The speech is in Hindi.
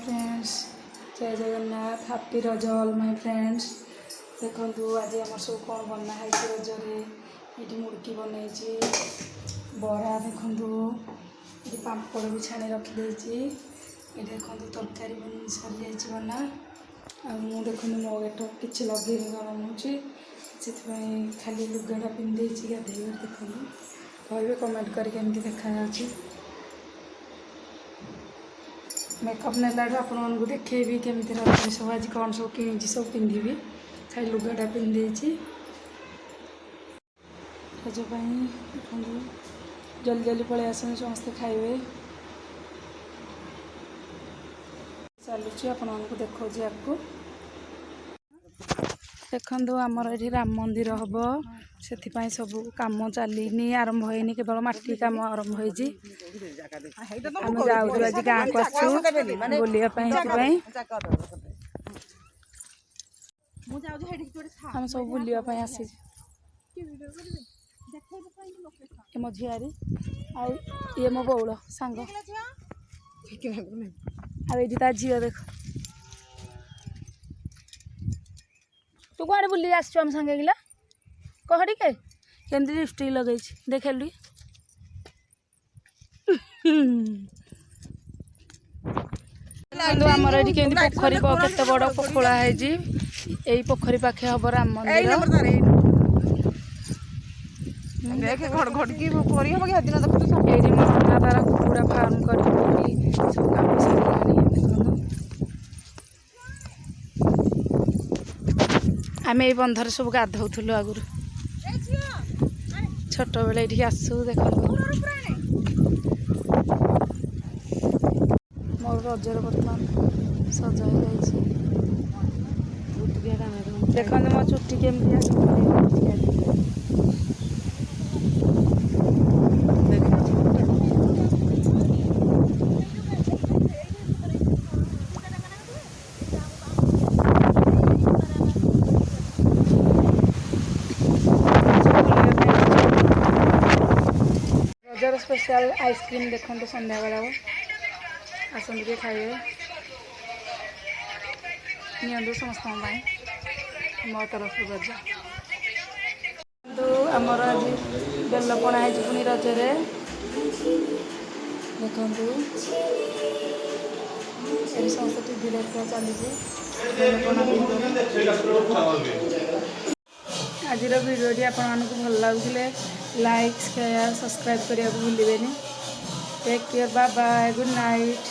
फ्रेंड्स, जय जगन्नाथ, हैप्पी रज ऑल माय फ्रेंड्स। देखो आज आम सब कौन बना है रजरे। ये मुड़की बनई बरा देखु, ये पापड़ भी छाणी रखिदे। ये देखो तरकारी बन सरी जा बना। आ देखो मो गेट कि लगे गरम हो खाली लुगाटा पिंधे गाधे। देखो कहे कमेंट करके देखा। मेकअप नेला आपको देखेबी केमी रही सब आज कौन सब कि सब पिंधि खाली लुगाटा पिंधे रज देखो जल्दी जल्दी पलि आस समस्ते खाइबे। चलुची आपको देखो आपको देखो आमर ये राम मंदिर हम से सब कम चलनी आरंभ होनी केवल मटी कम आरंभ हो जाऊँ आज गाँ को बुलाई आम सब बुलाई आसी मो झियारी ये मो बौल सांग आ झी देख तू कौन बुली आसु आम सांगे गिला कह टे केमती लिपस्टिक लगे देखेलु आमर ये केमती पोखरी केते बड़ पोखोला है यही पोखरी पाखे हम राम मंदिर तार कुकुड़ा फार्म कर सब काम सारे आम ये बंधर सब गाधौलु आगुरी छोट बेले ये आसू देख मोर रजर बर्तमान सजा देखो मो चुट्टी केमती रजर स्पेशल आइसक्रीम देखो संध्या बेला आसन के खाइए नि समस्त मो तरफ रज आमर आज बेल पणा है पुणी रजरे देखु ये समस्त टीवी देखा चली आज भिडियोटी आपको भल लगे लाइक शेयर सब्सक्राइब करने को भूलें। Take care bye bye good night.